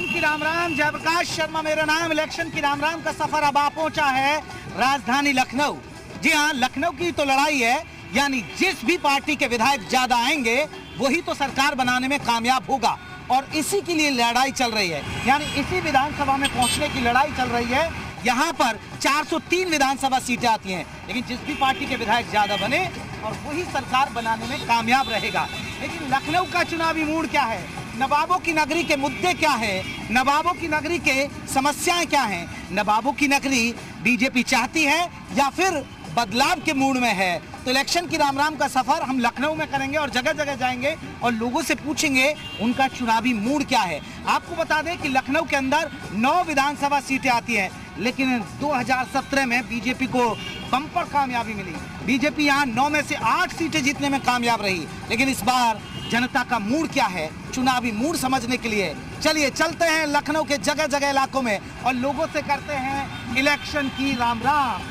Election की राम राम। जयप्रकाश शर्मा मेरा नाम। इलेक्शन की राम राम का सफर अब आ पहुंचा है राजधानी लखनऊ। जी हाँ, लखनऊ की तो लड़ाई है, यानी जिस भी पार्टी के विधायक ज्यादा आएंगे वही तो सरकार बनाने में कामयाब होगा, और इसी के लिए लड़ाई चल रही है। यानी इसी विधानसभा में पहुंचने की लड़ाई चल रही है। यहाँ पर 403 विधानसभा सीटें आती हैं, लेकिन जिस भी पार्टी के विधायक ज्यादा बने और वही सरकार बनाने में कामयाब रहेगा। लेकिन लखनऊ का चुनावी मूड क्या है, नवाबों की नगरी के मुद्दे क्या है, नवाबों की नगरी के समस्याएं क्या हैं, नवाबों की नगरी बीजेपी चाहती है या फिर बदलाव के मूड में है। तो इलेक्शन की राम राम का सफर हम लखनऊ में करेंगे और जगह जगह जाएंगे और लोगों से पूछेंगे उनका चुनावी मूड क्या है। आपको बता दें कि लखनऊ के अंदर 9 विधानसभा सीटें आती हैं, लेकिन 2017 में बीजेपी को बम्पर कामयाबी मिली। बीजेपी यहाँ 9 में से 8 सीटें जीतने में कामयाब रही। लेकिन इस बार जनता का मूड क्या है, चुनावी मूड समझने के लिए चलिए चलते हैं लखनऊ के जगह जगह इलाकों में और लोगों से करते हैं इलेक्शन की राम राम।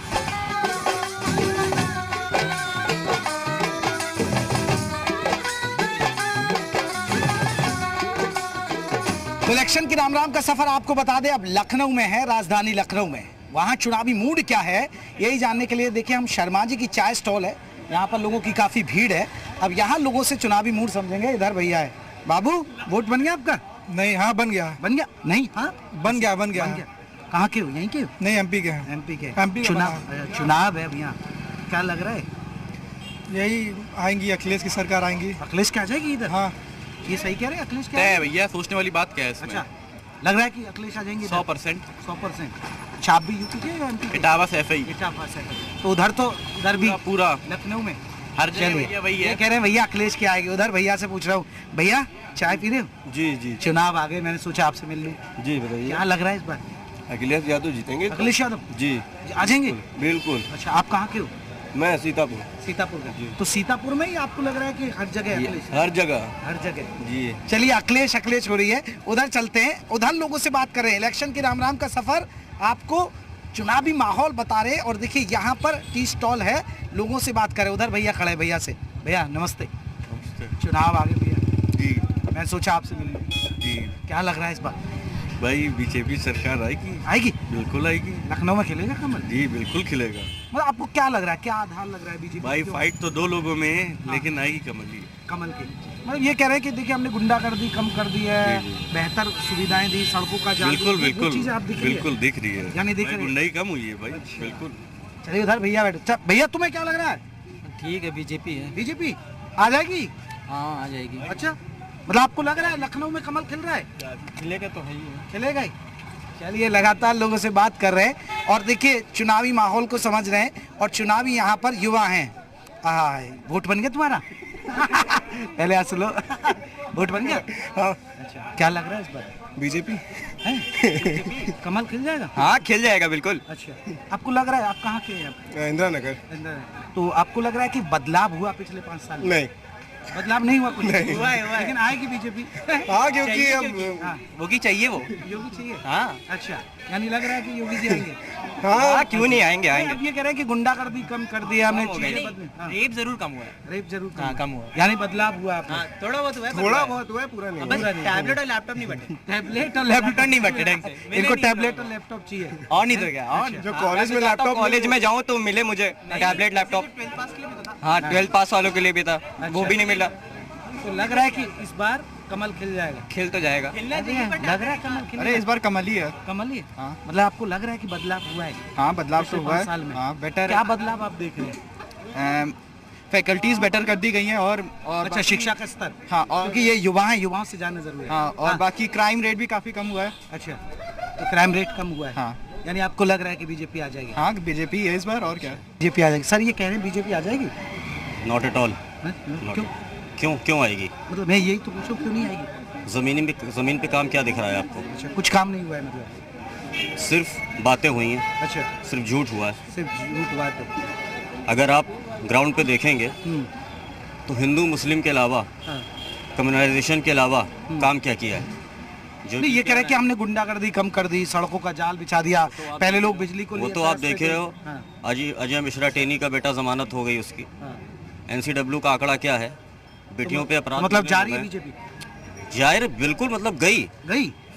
तो इलेक्शन की राम राम का सफर आपको बता दें अब लखनऊ में है, राजधानी लखनऊ में। वहाँ चुनावी मूड क्या है यही जानने के लिए देखिए हम शर्मा जी की चाय स्टॉल है, यहाँ पर लोगों की काफ़ी भीड़ है। अब यहाँ लोगों से चुनावी मूड समझेंगे। इधर भैया है। बाबू वोट बन गया आपका? नहीं। हाँ बन गया। बन गया? नहीं। हाँ बन गया। कहाँ के हो? यहीं के हो? नहीं एमपी के हैं। एमपी के। एमपी चुनाव है भैया, क्या लग रहा है? यही आएंगी, अखिलेश की सरकार आएंगी। अखिलेश क्या आ जाएगी इधर? हाँ ये सही कह रहे हैं, अखिलेश क्या है भैया, सोचने वाली बात क्या है इसमें? अच्छा, लग रहा है कि अखिलेश आ जाएंगे 100%। 100%। अच्छा, आप भी यूपी के या एमपी के? इटावा से एफआई। इटावा से। तो उधर भी पूरा लखनऊ में हर जगह भैया वही है। ये कह रहे हैं भैया अखिलेश की आएगी। उधर भैया से पूछ रहा हूँ, भैया चाय पी रहे हो? जी जी। चुनाव आ गए, मैंने सोचा आपसे मिल लूं। जी बताइए। क्या लग रहा है इस बार? अखिलेश यादव जीतेंगे। अखिलेश यादव जी आ जाएंगे? बिल्कुल। अच्छा, आप कहाँ के हो? मैं सीतापुर। सीतापुर का। तो सीतापुर में ही आपको लग रहा है कि हर जगह अखिलेश? हर जगह। हर जगह जी। चलिए अखिलेश हो रही है, उधर चलते हैं, उधर लोगों से बात कर रहे हैं। इलेक्शन की राम राम का सफर आपको चुनावी माहौल बता रहे हैं। और देखिए यहाँ पर टी स्टॉल है, लोगों से बात करें। उधर भैया खड़े, भैया से। भैया नमस्ते। चुनाव आ गए भैया जी। मैं सोचा आपसे मिल लूं। जी। क्या लग रहा है इस बार? भाई बीजेपी सरकार आएगी। बिल्कुल आएगी। लखनऊ में खिलेगा कमल? जी बिल्कुल खिलेगा। मतलब आपको क्या लग रहा है, क्या आधार लग रहा है बीजेपी? भाई फाइट तो 2 लोगों में है, लेकिन आएगी कमल ही। कमल की। मतलब ये कह रहे हैं कि देखिए हमने गुंडागर्दी कम कर दी है, जी, जी। बेहतर सुविधाएं दी, सड़कों का जाल, बिल्कुल बिल्कुल दिख रही है। यानी दिख रही है। गुंडाई कम हुई है भाई। बिल्कुल। चलिए उधर भैया बैठे। भैया तुम्हें क्या लग रहा है? ठीक है, बीजेपी है। बीजेपी आ जाएगी? हाँ आ जाएगी। अच्छा, मतलब आपको लग रहा है लखनऊ में कमल खिल रहा है? खिलेगा तो है ही है। खिलेगा ही। चलिए लगातार लोगों से बात कर रहे हैं और देखिए चुनावी माहौल को समझ रहे हैं और चुनावी यहाँ पर युवा हैं। वोट बन गया तुम्हारा? पहले आज सुनो। वोट बन गया? हाँ। अच्छा, क्या लग रहा है इस बार? बीजेपी है? कमल खिल जाएगा? हाँ खिल जाएगा बिल्कुल। अच्छा, आपको लग रहा है, आप कहाँ के हैं? इंदिरा नगर। तो आपको लग रहा है कि बदलाव हुआ पिछले 5 साल में? नहीं, बदलाव नहीं हुआ कुछ? नहीं। हुआ है। लेकिन आएगी बीजेपी? हाँ क्योंकि अब हाँ, योगी चाहिए वो। योगी चाहिए? हाँ। अच्छा, यानी लग रहा है कि योगी जी आएंगे? हाँ क्यों नहीं आएंगे, आएंगे। अब ये कह रहे हैं कि गुंडागर्दी कम कर दिया हमने, कम हो गई। चीजें बदली। हाँ। रेप जरूर कम हुआ है। रेप जरूर कम हुआ। यानी बदलाव हुआ आपका? हाँ, थोड़ा बहुत हुआ है। थोड़ा बहुत हुआ है, पूरा नहीं। बस टैबलेट और लैपटॉप नहीं बटे। टैबलेट और लैपटॉप नहीं बटे ढंग से। इनको टैबलेट और लैपटॉप चाहिए। और नहीं तो क्या। और जो कॉलेज में लैपटॉप, कॉलेज में जाऊँ तो मिले मुझे टैबलेट लैपटॉप। हाँ 12th पास वालों के लिए भी था, वो भी नहीं मिला। तो लग रहा है कि इस बार कमल खिल जाएगा? खिल तो जाएगा। लग रहा है कमल खिल? अरे इस बार कमल ही है। कमल ही? हाँ। मतलब आपको लग रहा है कि बदलाव हुआ है? हाँ बदलाव तो हुआ 5 साल है। में? हाँ बेटर। क्या बदलाव आप देख रहे हैं? फैकल्टीज बेटर कर दी गई हैं और अच्छा, शिक्षा का स्तर? हाँ और क्योंकि ये युवा हैं, युवाओं से जानना जरूरी है। हाँ और बाकी क्राइम रेट भी काफी कम हुआ है। अच्छा, तो क्राइम रेट कम हुआ है। हाँ। यानी आपको लग रहा है कि बीजेपी आ जाएगी? हाँ बीजेपी है इस बार, और क्या। बीजेपी आ जाएगी? सर ये कह रहे हैं बीजेपी आ जाएगी? Not at all. क्यों? क्यों आएगी? मतलब मैं यही तो पूछूं, क्यों नहीं आएगी? जमीन पे काम क्या दिख रहा है आपको? अच्छा, कुछ काम नहीं हुआ है मतलब? सिर्फ बातें हुई हैं, अच्छा, सिर्फ झूठ हुआ है। सिर्फ झूठ बात है। अगर आप ग्राउंड पे देखेंगे तो हिंदू मुस्लिम के अलावा, हाँ। कम्युनलाइजेशन के अलावा काम क्या किया है? जो नहीं, ये कह रहे हैं कि हमने गुंडागर्दी कम कर दी, सड़कों का जाल बिछा दिया, पहले लोग बिजली को वो लिए तो आप तरसते देख थे। रहे हो। हाँ। अजय मिश्रा टेनी का बेटा जमानत हो गई उसकी। हाँ। NCW का आंकड़ा क्या है? बेटियों पे अपराध मतलब जा रही है बीजेपी? जाहिर बिल्कुल, मतलब गई।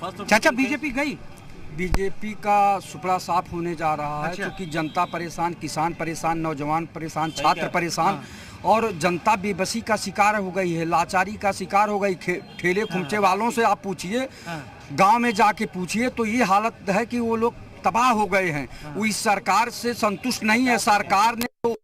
चाचा बीजेपी गई? बीजेपी का सुपड़ा साफ होने जा रहा है, अच्छा। क्योंकि जनता परेशान, किसान परेशान, नौजवान परेशान, छात्र परेशान और जनता बेबसी का शिकार हो गई है, लाचारी का शिकार हो गई। ठेले खुमचे वालों से आप पूछिए, गांव में जाके पूछिए तो ये हालत है कि वो लोग तबाह हो गए हैं। वो इस सरकार से संतुष्ट नहीं है। सरकार ने तो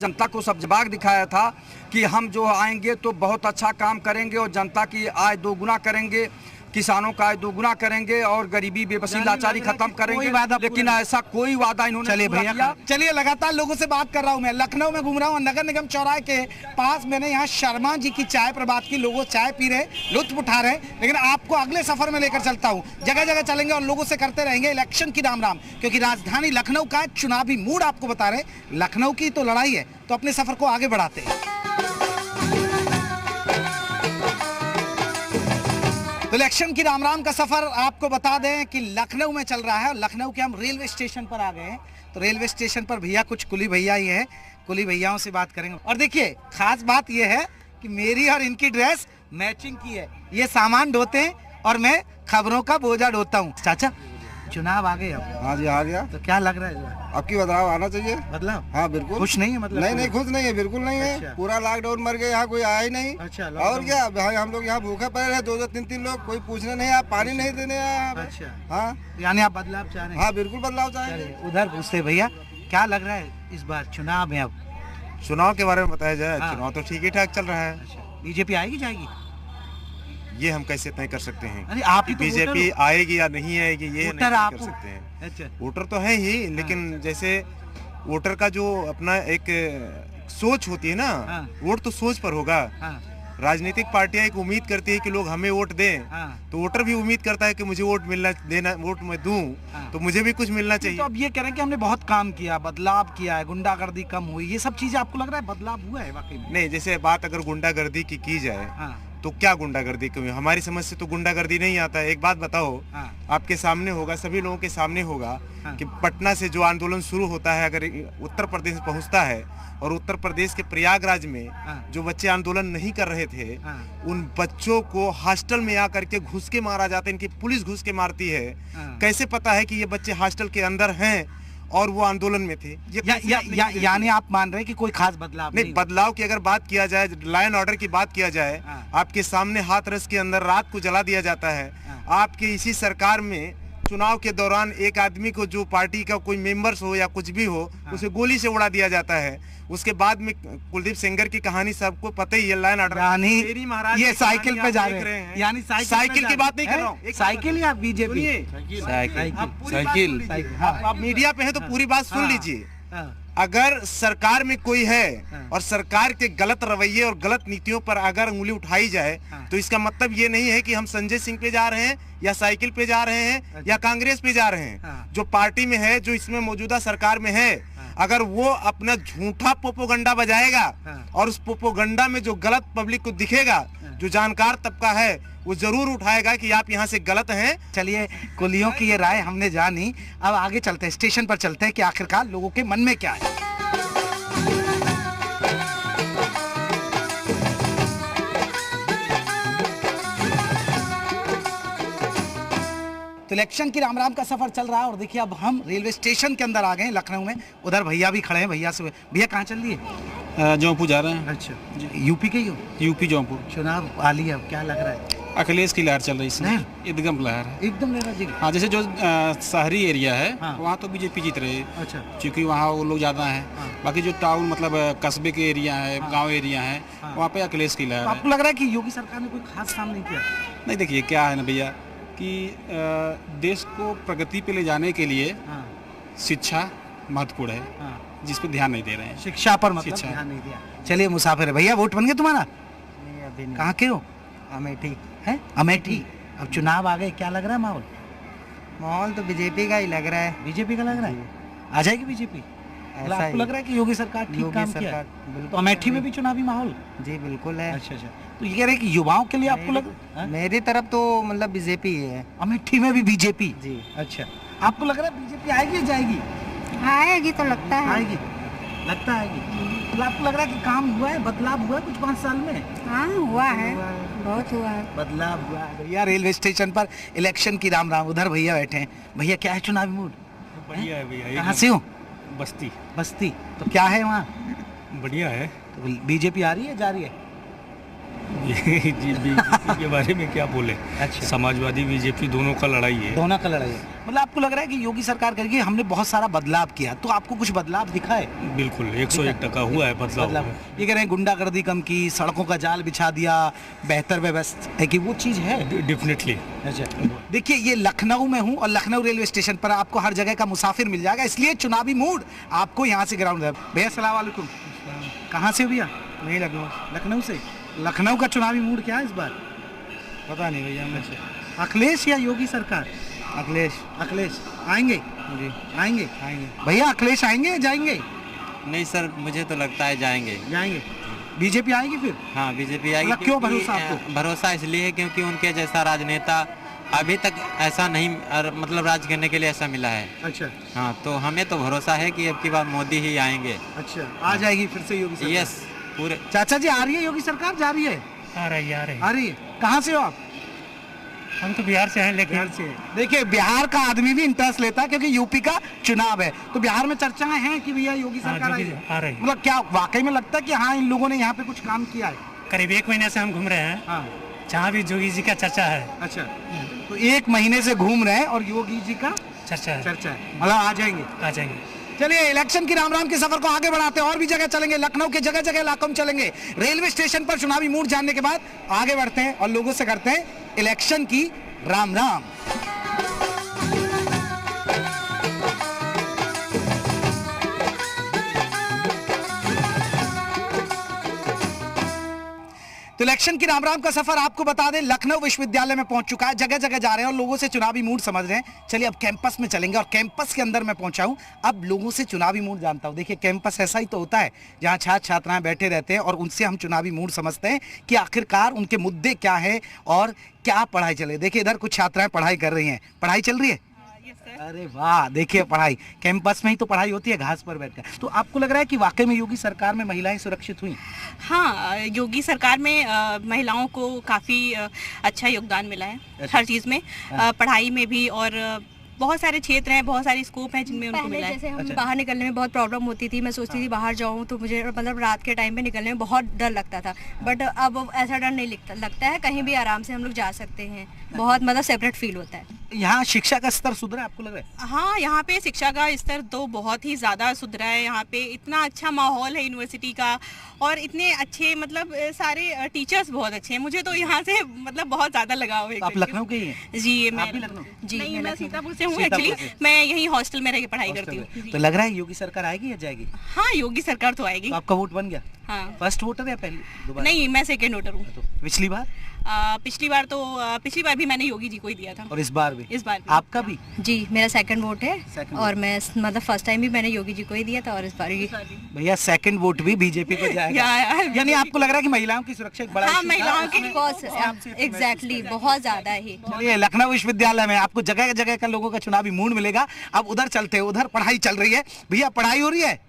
जनता को सब जवाब दिखाया था कि हम जो आएंगे तो बहुत अच्छा काम करेंगे और जनता की आय दोगुना करेंगे, किसानों का आय दोगुना करेंगे और गरीबी बेबसी लाचारी खत्म करेंगे, लेकिन ऐसा कोई वादा इन्होंने चलिए पूरा भैया, किया। चलिए लगातार लोगों से बात कर रहा हूं मैं। लखनऊ में घूम रहा हूं, नगर निगम चौराहे के पास मैंने यहाँ शर्मा जी की चाय पर बात की। लोगों चाय पी रहे, लुत्फ उठा रहे, लेकिन आपको अगले सफर में लेकर चलता हूँ। जगह जगह चलेंगे और लोगों से करते रहेंगे इलेक्शन की राम राम, क्योंकि राजधानी लखनऊ का चुनावी मूड आपको बता रहे। लखनऊ की तो लड़ाई है, तो अपने सफर को आगे बढ़ाते हैं। तो इलेक्शन की राम राम का सफर आपको बता दें कि लखनऊ में चल रहा है और लखनऊ के हम रेलवे स्टेशन पर आ गए हैं। तो रेलवे स्टेशन पर भैया कुछ कुली भैया ही है, कुली भैयाओं से बात करेंगे। और देखिए खास बात यह है कि मेरी और इनकी ड्रेस मैचिंग की है। ये सामान ढोते हैं और मैं खबरों का बोझा ढोता हूँ। चाचा चुनाव आ गए अब? हाँ जी आ गया। तो क्या लग रहा है अब की बदलाव आना चाहिए। बदलाव? हाँ बिल्कुल। खुश नहीं है मतलब? नहीं खुश नहीं है, बिल्कुल नहीं है। अच्छा। पूरा लॉकडाउन मर गए, यहाँ कोई आया ही नहीं। अच्छा, और क्या भाई, हम लोग यहाँ भूखे पड़े रहे, 2-2 3-3 लोग, कोई पूछने नहीं आया, पानी नहीं देने आया। अच्छा हाँ यानी आप बदलाव चाह रहे हैं? हाँ बिल्कुल बदलाव चाहेंगे। चलिए, उधर पूछते भैया क्या लग रहा है इस बार चुनाव में? अब चुनाव के बारे में बताया जाए, हाँ। चुनाव तो ठीक ही ठाक चल रहा है। अच्छा बीजेपी आएगी जाएगी? ये हम कैसे तय कर सकते हैं? अरे आप ही तो बीजेपी आएगी या नहीं आएगी ये नहीं वोटर तय आप कर हो। सकते हैं। अच्छा वोटर तो है ही, लेकिन जैसे वोटर का जो अपना एक सोच होती है ना, हाँ। वोट तो सोच पर होगा। हाँ राजनीतिक पार्टियां एक उम्मीद करती है कि लोग हमें वोट दें, हाँ। तो वोटर भी उम्मीद करता है कि मुझे वोट मिलना देना, वोट मैं दूं हाँ। तो मुझे भी कुछ मिलना तो चाहिए। अब ये कह रहे हैं कि हमने बहुत काम किया, बदलाव किया है, गुंडागर्दी कम हुई, ये सब चीजें आपको लग रहा है बदलाव हुआ है वाकई में? नहीं, जैसे बात अगर गुंडागर्दी की जाए हाँ तो क्या गुंडागर्दी क्यों? हमारी समझ से तो गुंडागर्दी नहीं आता है। एक बात बताओ, हाँ। आपके सामने होगा, सभी लोगों के सामने होगा हाँ। कि पटना से जो आंदोलन शुरू होता है, अगर उत्तर प्रदेश पहुंचता है और उत्तर प्रदेश के प्रयागराज में हाँ। जो बच्चे आंदोलन नहीं कर रहे थे, हाँ। उन बच्चों को हॉस्टल में आकर के घुस के मारा जाता है, इनकी पुलिस घुस के मारती है। हाँ। कैसे पता है कि ये बच्चे हॉस्टल के अंदर हैं और वो आंदोलन में थे? ये कैसे आप नहीं देख यानी आप मान रहे हैं कि कोई खास बदलाव नहीं, बदलाव की अगर बात किया जाए, लॉ एंड ऑर्डर की बात किया जाए, हाँ। आपके सामने हाथरस के अंदर रात को जला दिया जाता है। हाँ। आपके इसी सरकार में चुनाव के दौरान एक आदमी को, जो पार्टी का कोई मेंबर्स हो या कुछ भी हो, हाँ। उसे गोली से उड़ा दिया जाता है। उसके बाद में कुलदीप सेंगर की कहानी सबको पता ही है, लॉ एंड ऑर्डर। यानी ये साइकिल पे जा देख रहे हैं, हैं। यानी साइकिल की बात नहीं कर रहा हूँ। साइकिल या बीजेपी? साइकिल। आप मीडिया पे हैं तो पूरी बात सुन लीजिए। अगर सरकार में कोई है और सरकार के गलत रवैये और गलत नीतियों पर अगर उंगली उठाई जाए, तो इसका मतलब ये नहीं है कि हम संजय सिंह पे जा रहे हैं या साइकिल पे जा रहे हैं या कांग्रेस पे जा रहे हैं। जो पार्टी में है, जो इसमें मौजूदा सरकार में है, अगर वो अपना झूठा पोपोगंडा बजाएगा और उस पोपोगंडा में जो गलत पब्लिक को दिखेगा, जो जानकार तबका है, वो जरूर उठाएगा कि आप यहाँ से गलत हैं। चलिए, कुलियों की ये राय हमने जानी, अब आगे चलते हैं, स्टेशन पर चलते हैं कि आखिरकार लोगों के मन में क्या है। तो इलेक्शन की राम राम का सफर चल रहा है और देखिए अब हम रेलवे स्टेशन के अंदर आ गए हैं लखनऊ में। उधर भैया भी खड़े हैं, भैया से भैया कहाँ चल रही है? जौनपुर जा रहे हैं। अच्छा, यूपी के ही हो? यूपी जौनपुर। चुनाव आ लिया, अब क्या लग रहा है? अखिलेश की लहर चल रही है, एकदम लहर है, एकदम लहर जी। हाँ, जैसे जो शहरी एरिया है, हाँ। वहाँ तो बीजेपी जीत रही है। अच्छा, क्योंकि वहाँ वो लोग ज़्यादा हैं। हाँ। बाकी जो टाउन मतलब कस्बे के एरिया है, हाँ। गांव एरिया है, हाँ। वहाँ पे अखिलेश की लहर तो है। आपको लग रहा है कि योगी सरकार ने कोई खास काम नहीं किया? नहीं, देखिए क्या है ना भैया कि देश को प्रगति पे ले जाने के लिए हाँ। शिक्षा महत्वपूर्ण है, हाँ। जिस पे ध्यान नहीं दे रहे हैं। शिक्षा पर मतलब शिक्षा। ध्यान नहीं दिया। चलिए मुसाफिर है भैया, वोट बन गया तुम्हारा? नहीं अभी नहीं। कहाँ के हो? अमेठी। है अमेठी। अब चुनाव आ गए, क्या लग रहा है माहौल? माहौल तो बीजेपी का ही लग रहा है। बीजेपी का लग रहा है? आ जाएगी बीजेपी? ऐसा आपको ही। लग रहा है कि योगी सरकार ठीक योगी काम किया सरकार, है? बिल्कुल। तो अमेठी में भी चुनावी माहौल? जी बिल्कुल है। अच्छा अच्छा, तो ये कह रहे हैं कि युवाओं के लिए आपको लग हाँ? मेरी तरफ तो मतलब बीजेपी ही है। अमेठी में भी बीजेपी? जी। अच्छा, आपको लग रहा है बीजेपी आएगी या जाएगी? आएगी तो लगता है। आएगी। लगता है कि तो आपको लग रहा है कि काम हुआ है, बदलाव हुआ है कुछ 5 साल में? हाँ हुआ है, बहुत हुआ है, बदलाव हुआ है। भैया रेलवे स्टेशन पर इलेक्शन की राम राम, उधर भैया बैठे हैं। भैया क्या है चुनावी मूड? बढ़िया है भैया। कहाँ से हो? बस्ती। बस्ती। तो क्या है वहाँ? बढ़िया है। तो बीजेपी आ रही है, जा रही है? जी बीजेपी के बारे में क्या बोले। अच्छा। समाजवादी बीजेपी दोनों का लड़ाई है। दोनों का लड़ाई है। मतलब आपको लग रहा है कि योगी सरकार करके हमने बहुत सारा बदलाव किया, तो आपको कुछ बदलाव दिखा है? बिल्कुल 101% हुआ है बदलाव। ये कह रहे हैं गुंडागर्दी कम की, सड़कों का जाल बिछा दिया, बेहतर व्यवस्था है कि वो चीज़ है? डेफिनेटली। अच्छा देखिए, ये लखनऊ में हूँ और लखनऊ रेलवे स्टेशन पर आपको हर जगह का मुसाफिर मिल जाएगा, इसलिए चुनावी मूड आपको यहाँ से ग्राउंड है। भैया सलाम वालेकुम, कहाँ से हो भैया? नहीं लखनऊ। लखनऊ से। लखनऊ का चुनावी मूड क्या है इस बार? पता नहीं भैया मुझे। अखिलेश या योगी सरकार? अखिलेश। अखिलेश आएंगे? जी आएंगे। आएंगे। भैया अखिलेश आएंगे या जाएंगे? नहीं सर, मुझे तो लगता है जाएंगे। जाएंगे। बीजेपी आएगी फिर? हाँ बीजेपी आएगी। मतलब क्यों भरोसा आपको? भरोसा इसलिए है क्योंकि उनके जैसा राजनेता अभी तक ऐसा नहीं, मतलब राज करने के लिए ऐसा मिला है। अच्छा। हाँ तो हमें तो भरोसा है कि अब की बार मोदी ही आएंगे। अच्छा, आ जाएगी फिर से योगी सरकार? यस पूरे। चाचा जी आ रही है योगी सरकार, जा रही है? आ रही है। आ रही है। कहाँ से हो आप? हम तो बिहार से हैं, लेकिन बिहार से। देखिए बिहार का आदमी भी इंटरेस्ट लेता है क्योंकि यूपी का चुनाव है, तो बिहार में चर्चाएं हैं कि भैया योगी सरकार आ रही है। मतलब क्या वाकई में लगता है कि हाँ इन लोगों ने यहाँ पे कुछ काम किया है? करीब 1 महीने से हम घूम रहे हैं। हाँ। जहाँ भी योगी जी का चर्चा है। अच्छा, तो 1 महीने से घूम रहे हैं और योगी जी का चर्चा है। चर्चा है, मतलब आ जाएंगे? आ जाएंगे। चलिए इलेक्शन की राम राम के सफर को आगे बढ़ाते हैं, और भी जगह चलेंगे, लखनऊ के जगह जगह इलाकों में चलेंगे। रेलवे स्टेशन पर चुनावी मूड जानने के बाद आगे बढ़ते हैं और लोगों से करते हैं इलेक्शन की राम राम। तो इलेक्शन की राम राम का सफर आपको बता दें लखनऊ विश्वविद्यालय में पहुंच चुका है, जगह जगह जा रहे हैं और लोगों से चुनावी मूड समझ रहे हैं। चलिए अब कैंपस में चलेंगे और कैंपस के अंदर मैं पहुंचा हूं, अब लोगों से चुनावी मूड जानता हूं। देखिए कैंपस ऐसा ही तो होता है जहां छात्र छात्राएं बैठे रहते हैं और उनसे हम चुनावी मूड समझते हैं कि आखिरकार उनके मुद्दे क्या है और क्या पढ़ाई चले। देखिए इधर कुछ छात्राएं पढ़ाई कर रही हैं, पढ़ाई चल रही है? अरे वाह, देखिए पढ़ाई कैंपस में ही तो पढ़ाई होती है, घास पर बैठकर। तो आपको लग रहा है कि वाकई में योगी सरकार में महिलाएं सुरक्षित हुई? हाँ, योगी सरकार में महिलाओं को काफ़ी अच्छा योगदान मिला है हर चीज़ में, पढ़ाई में भी, और बहुत सारे क्षेत्र हैं, बहुत सारे स्कोप हैं जिनमें उनको मिला है। जैसे हम बाहर निकलने में बहुत प्रॉब्लम होती थी, मैं सोचती थी बाहर जाऊं तो मुझे मतलब रात के टाइम पे निकलने में बहुत डर लगता था, बट अब ऐसा डर नहीं लगता है, कहीं भी आराम से हम लोग जा सकते हैं, बहुत मतलब सेपरेट फील होता है। यहाँ शिक्षा का स्तर सुधरा आपको लग रहा है? हाँ, यहाँ पे शिक्षा का स्तर तो बहुत ही ज़्यादा सुधरा है। यहाँ पे इतना अच्छा माहौल है यूनिवर्सिटी का, और इतने अच्छे मतलब सारे टीचर्स बहुत अच्छे हैं। मुझे तो यहाँ से मतलब बहुत ज़्यादा लगाव है। आप लखनऊ के ही हैं? जी मैं जी नहीं, मैं सीतापुर से हूँ एक्चुअली, मैं यहीं हॉस्टल में रह के पढ़ाई करती हूँ। तो लग रहा है योगी सरकार आएगी या जाएगी? हाँ, योगी सरकार तो आएगी। तो आपका वोट बन गया? हाँ। फर्स्ट वोटर या पहली? नहीं, मैं सेकेंड वोटर हूँ। तो पिछली बार? पिछली बार भी मैंने योगी जी को ही दिया था। और इस बार भी? इस बार भी। आपका भी? जी मेरा सेकंड वोट है, और मैं मतलब फर्स्ट टाइम भी मैंने योगी जी को ही दिया था, और इस बार भी। भैया सेकंड वोट भी बीजेपी को जाएगा? यानी आपको लग रहा है कि महिलाओं की सुरक्षा एक बड़ा हाँ, महिलाओं की एग्जैक्टली बहुत ज्यादा है। चलिए लखनऊ विश्वविद्यालय में आपको जगह जगह का लोगों का चुनावी मूड मिलेगा। अब उधर चलते हैं, उधर पढ़ाई चल रही है। भैया पढ़ाई हो रही है?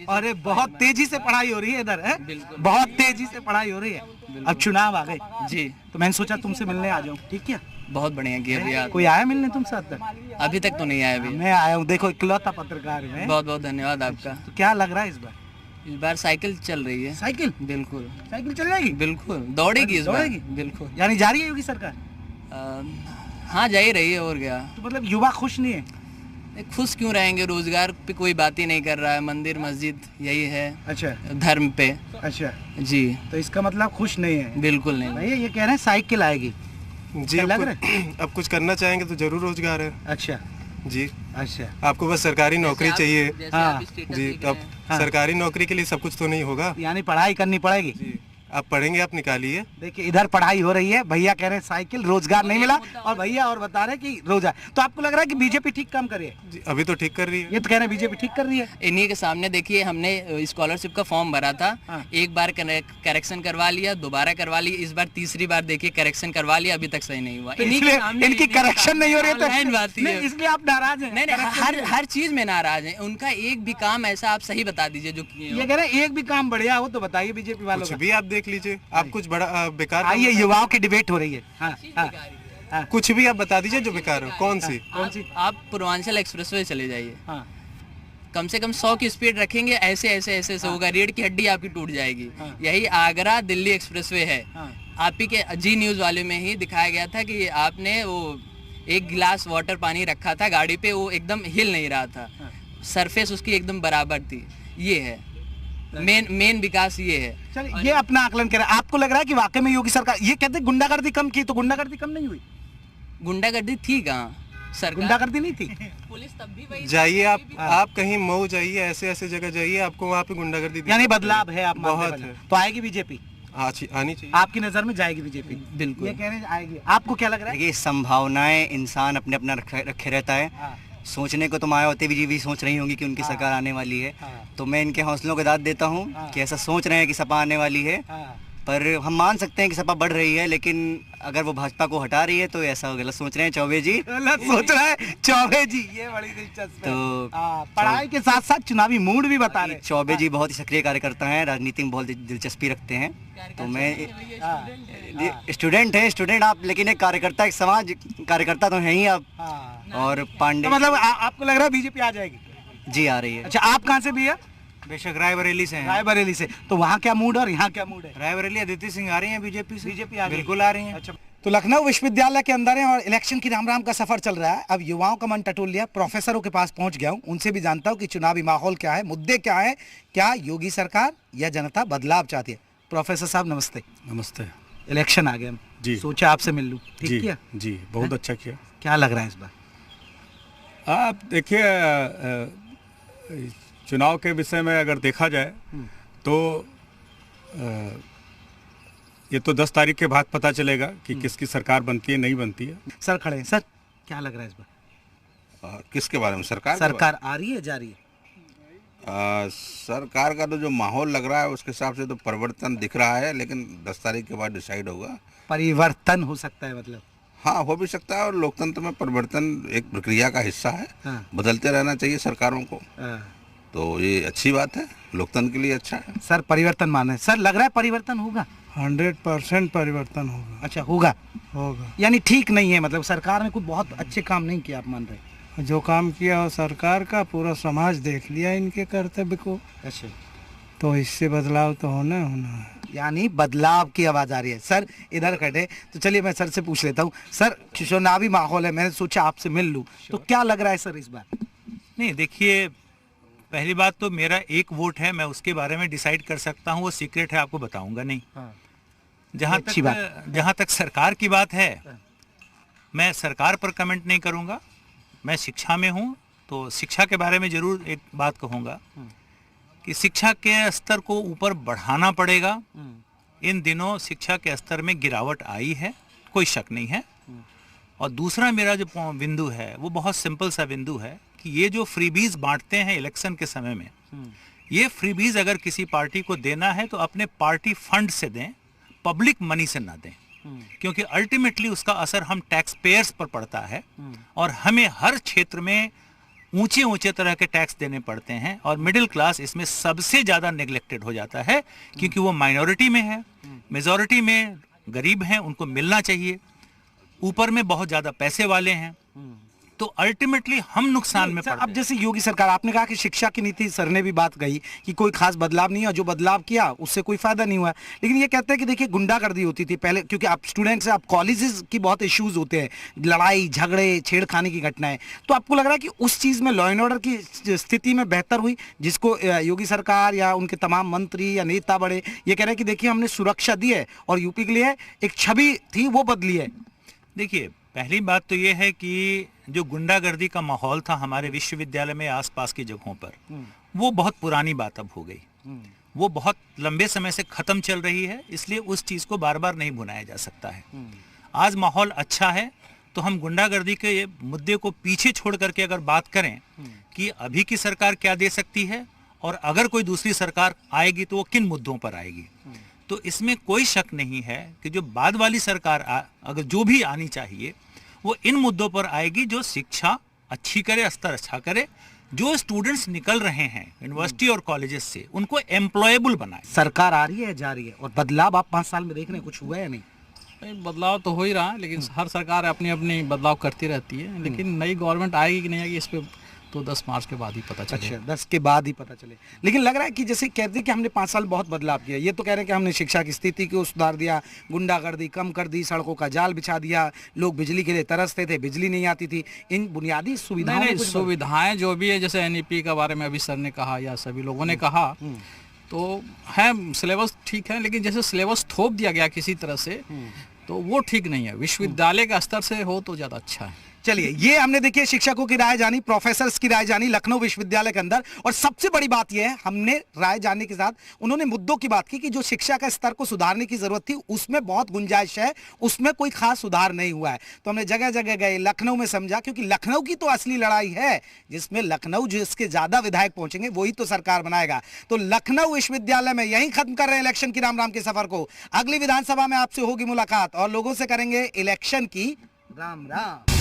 अरे बहुत तेजी से पढ़ाई हो रही है इधर, है बहुत तेजी से पढ़ाई हो रही है। अब चुनाव आ गए जी, तो मैंने सोचा तुमसे मिलने आ जाऊँ, ठीक है? बहुत बढ़िया किया भैया। कोई आया मिलने तुमसे अब तक? अभी तक तो नहीं आया अभी। मैं आया हूँ, देखो इकलौता पत्रकार में। बहुत बहुत धन्यवाद आपका। तो क्या लग रहा है इस बार? इस बार साइकिल चल रही है। साइकिल? बिल्कुल साइकिल चल जाएगी? बिल्कुल दौड़ेगी इस बार। बिल्कुल। यानी जा रही है योगी सरकार? हाँ जा ही रही है, और क्या। तो मतलब युवा खुश नहीं है? खुश क्यों रहेंगे, रोजगार पे कोई बात ही नहीं कर रहा है, मंदिर मस्जिद यही है। अच्छा, धर्म पे। अच्छा जी, तो इसका मतलब खुश नहीं है? बिल्कुल नहीं। भैया ये कह रहे हैं साइकिल आएगी जी, लग रहा है? अब कुछ करना चाहेंगे तो जरूर रोजगार है। अच्छा जी, अच्छा, आपको बस सरकारी नौकरी चाहिए। हाँ जी, अब सरकारी नौकरी के लिए सब कुछ तो नहीं होगा, यानी पढ़ाई करनी पड़ेगी। आप पढ़ेंगे, आप निकालिए। देखिए इधर पढ़ाई हो रही है, भैया कह रहे हैं साइकिल, रोजगार नहीं मिला, और भैया और बता रहे हैं कि रोजगार। तो आपको लग रहा है कि बीजेपी ठीक काम कर रही है? अभी तो ठीक कर रही है। ये तो कह रहे हैं बीजेपी ठीक कर रही है। इन्हीं के सामने देखिए, हमने स्कॉलरशिप का फॉर्म भरा था, एक बार करेक्शन करवा लिया, दोबारा करवा लिया, इस बार तीसरी बार देखिए करेक्शन करवा लिया, अभी तक सही नहीं हुआ। इनकी करेक्शन नहीं हो रही है, इसलिए आप नाराज हैं? नहीं, हर चीज में नाराज हैं। उनका एक भी काम ऐसा आप सही बता दीजिए जो किए। ये कह रहे हैं एक भी काम बढ़िया हो तो बताइए बीजेपी वालों का। भी आप देख लीजिए, आप कुछ बड़ा बेकार। आइए, युवाओं की डिबेट हो रही है। कुछ भी आप बता दीजिए जो बेकार हो। कौन सी? आप पूर्वांचल एक्सप्रेसवे चले जाइए, कम से कम 100 की स्पीड रखेंगे, ऐसे ऐसे ऐसे ऐसे होगा, रीढ़ की हड्डी आपकी टूट जाएगी। यही आगरा दिल्ली एक्सप्रेसवे है। आप ही के जी न्यूज वाले में ही दिखाया गया था कि आपने वो एक गिलास वाटर पानी रखा था गाड़ी पे, वो एकदम हिल नहीं रहा था, सरफेस उसकी एकदम बराबर थी। ये है मेन विकास, ये है। चलिए, ये अपना आकलन कर रहे हैं। आपको लग रहा है कि वाकई में योगी सरकार, ये कहते हैं गुंडागर्दी कम की, तो गुंडागर्दी कम नहीं हुई? गुंडागर्दी थी कहाँ सर? गुंडागर्दी नहीं थी। पुलिस तब भी वही। जाइए आप कहीं मऊ जाइए, ऐसे ऐसे जगह जाइए, आपको वहाँ पे गुंडागर्दी यानी बदलाव है, आप बहुत है। तो आएगी बीजेपी? आनी चाहिए। आपकी नजर में जाएगी बीजेपी? बिल्कुल, ये कह रहे हैं आएगी। आपको क्या लग रहा है? देखिए, संभावनाएं इंसान अपने अपना रखे रहता है। सोचने को तो मायावती जी भी सोच रही होंगी कि उनकी सरकार आने वाली है, तो मैं इनके हौसलों को दाद देता हूँ कि ऐसा सोच रहे हैं कि सपा आने वाली है। पर हम मान सकते हैं कि सपा बढ़ रही है, लेकिन अगर वो भाजपा को हटा रही है तो ऐसा गलत सोच रहे हैं चौबे जी। गलत सोच रहा है चौबे जी, ये बड़ी दिलचस्प है। तो पढ़ाई के साथ साथ चुनावी मूड भी बता रहे हैं। चौबे जी बहुत ही सक्रिय कार्यकर्ता हैं, राजनीति में बहुत दिलचस्पी रखते हैं। तो मैं स्टूडेंट है, स्टूडेंट आप, लेकिन एक कार्यकर्ता, एक समाज कार्यकर्ता तो हैं ही आप। और पांडे, मतलब आपको लग रहा है बीजेपी आ जाएगी? जी आ रही है। अच्छा, आप कहाँ से भैया? बेशक रायबरेली से हैं। रायबरेली से। तो वहाँ क्या मूड और यहाँ क्या मूड है? रायबरेली अदिति सिंह आ रही हैं बीजेपी से। बीजेपी आ बिल्कुल आ रही हैं। अच्छा, तो लखनऊ विश्वविद्यालय के अंदर है और इलेक्शन की राम राम का सफर चल रहा है। अब युवाओं का मन टटोल लिया, प्रोफेसरों के पास पहुंच गया हूं, उनसे भी जानता हूं कि चुनावी माहौल क्या है, मुद्दे क्या है, क्या योगी सरकार या जनता बदलाव चाहती है। प्रोफेसर साहब नमस्ते। नमस्ते। इलेक्शन आ गए जी, सोचा आपसे मिल लूं, ठीक किया? जी, बहुत अच्छा किया। क्या लग रहा है इस बार? आप देखिए, चुनाव के विषय में अगर देखा जाए तो ये तो 10 तारीख के बाद पता चलेगा कि किसकी सरकार बनती है, नहीं बनती है। सर खड़े हैं, सर क्या लग रहा है इस बार? किसके बारे में? सरकार आ रही है, जा रही है? सरकार का तो जो माहौल लग रहा है उसके हिसाब से तो परिवर्तन दिख रहा है, लेकिन 10 तारीख के बाद डिसाइड होगा। परिवर्तन हो सकता है मतलब? हाँ, हो भी सकता है, और लोकतंत्र में परिवर्तन एक प्रक्रिया का हिस्सा है। बदलते रहना चाहिए सरकारों को, तो ये अच्छी बात है, लोकतंत्र के लिए अच्छा है। सर परिवर्तन माने, सर लग रहा है परिवर्तन होगा? 100% परिवर्तन होगा। अच्छा, होगा यानी ठीक नहीं है, मतलब सरकार ने कुछ बहुत अच्छे काम नहीं किया, आप मान रहे? जो काम किया हो सरकार का, पूरा समाज देख लिया इनके कर्तव्य को। अच्छा, तो इससे बदलाव तो होना है। यानी बदलाव की आवाज आ रही है। सर इधर खड़े, तो चलिए मैं सर से पूछ लेता हूँ। सर चुनावी माहौल है, मैंने सोचा आपसे मिल लूँ, तो क्या लग रहा है सर इस बार? नहीं, देखिए, पहली बात तो मेरा एक वोट है, मैं उसके बारे में डिसाइड कर सकता हूँ, वो सीक्रेट है, आपको बताऊंगा नहीं। जहाँ तक सरकार की बात है, मैं सरकार पर कमेंट नहीं करूँगा। मैं शिक्षा में हूँ, तो शिक्षा के बारे में ज़रूर एक बात कहूँगा कि शिक्षा के स्तर को ऊपर बढ़ाना पड़ेगा। इन दिनों शिक्षा के स्तर में गिरावट आई है, कोई शक नहीं है। और दूसरा मेरा जो बिंदु है वो बहुत सिंपल सा बिंदु है कि ये जो फ्रीबीज बांटते हैं इलेक्शन के समय में, ये फ्रीबीज अगर किसी पार्टी को देना है तो अपने पार्टी फंड से दें, पब्लिक मनी से ना दें, क्योंकि अल्टीमेटली उसका असर हम टैक्स पेयर्स पर पड़ता है और हमें हर क्षेत्र में ऊंचे ऊंचे तरह के टैक्स देने पड़ते हैं और मिडिल क्लास इसमें सबसे ज़्यादा नेग्लेक्टेड हो जाता है, क्योंकि वो माइनॉरिटी में है, मेजॉरिटी में गरीब हैं, उनको मिलना चाहिए, ऊपर में बहुत ज़्यादा पैसे वाले हैं, तो अल्टीमेटली हम नुकसान में पड़ते हैं। अब जैसे योगी सरकार, आपने कहा कि शिक्षा की नीति, सर ने भी बात कही कि कोई खास बदलाव नहीं हुआ, जो बदलाव किया उससे कोई फायदा नहीं हुआ, लेकिन ये कहते हैं कि देखिए गुंडागर्दी होती थी पहले, क्योंकि आप स्टूडेंट्स हैं, आप कॉलेजेस की बहुत इश्यूज होते हैं, लड़ाई झगड़े छेड़खानी की घटनाएं, तो आपको लग रहा है कि उस चीज़ में लॉ एंड ऑर्डर की स्थिति में बेहतर हुई, जिसको योगी सरकार या उनके तमाम मंत्री या नेता बड़े ये कह रहे हैं कि देखिए हमने सुरक्षा दी है और यूपी के लिए एक छवि थी वो बदली है? देखिए, पहली बात तो ये है कि जो गुंडागर्दी का माहौल था हमारे विश्वविद्यालय में आसपास की जगहों पर, वो बहुत पुरानी बात अब हो गई। वो बहुत लंबे समय से खत्म चल रही है, इसलिए उस चीज को बार बार नहीं भुनाया जा सकता है। आज माहौल अच्छा है तो हम गुंडागर्दी के ये मुद्दे को पीछे छोड़ करके अगर बात करें कि अभी की सरकार क्या दे सकती है और अगर कोई दूसरी सरकार आएगी तो वो किन मुद्दों पर आएगी, तो इसमें कोई शक नहीं है कि जो बाद वाली सरकार अगर जो भी आनी चाहिए वो इन मुद्दों पर आएगी, जो शिक्षा अच्छी करे, स्तर अच्छा करे, जो स्टूडेंट्स निकल रहे हैं यूनिवर्सिटी और कॉलेजेस से उनको एम्प्लॉयबल बनाए। सरकार आ रही है, जा रही है, और बदलाव आप 5 साल में देख रहे हैं, कुछ हुआ है नहीं? बदलाव तो हो ही रहा है, लेकिन हर सरकार अपनी अपनी बदलाव करती रहती है, लेकिन नई गवर्नमेंट आएगी कि नहीं आएगी इस पे तो 10 मार्च के बाद ही पता चले। अच्छा, 10 के बाद ही पता चले। लेकिन लग रहा है कि जैसे कहते हैं कि हमने 5 साल बहुत बदलाव किया, ये तो कह रहे हैं कि हमने शिक्षा की स्थिति को सुधार दिया, गुंडागर्दी कम कर दी, सड़कों का जाल बिछा दिया, लोग बिजली के लिए तरसते थे, बिजली नहीं आती थी, इन बुनियादी सुविधाएं सुविधाएं जो भी है, जैसे NEP के बारे में अभी सर ने कहा या सभी लोगों ने कहा, तो है सिलेबस ठीक है, लेकिन जैसे सिलेबस थोप दिया गया किसी तरह से तो वो ठीक नहीं है। विश्वविद्यालय का स्तर से हो तो ज़्यादा अच्छा है। चलिए, ये हमने देखिए शिक्षकों की राय जानी, प्रोफेसर्स की राय जानी लखनऊ विश्वविद्यालय के अंदर, और सबसे बड़ी बात यह है हमने राय जानने के साथ उन्होंने मुद्दों की बात की कि जो शिक्षा का स्तर को सुधारने की जरूरत थी उसमें बहुत गुंजाइश है, उसमें कोई खास सुधार नहीं हुआ है। तो हमने जगह जगह गए, लखनऊ में समझा, क्योंकि लखनऊ की तो असली लड़ाई है, जिसमें लखनऊ जिसके ज्यादा विधायक पहुंचेंगे वही तो सरकार बनाएगा। तो लखनऊ विश्वविद्यालय में यही खत्म कर रहे हैं इलेक्शन की राम राम के सफर को। अगली विधानसभा में आपसे होगी मुलाकात और लोगों से करेंगे इलेक्शन की राम राम।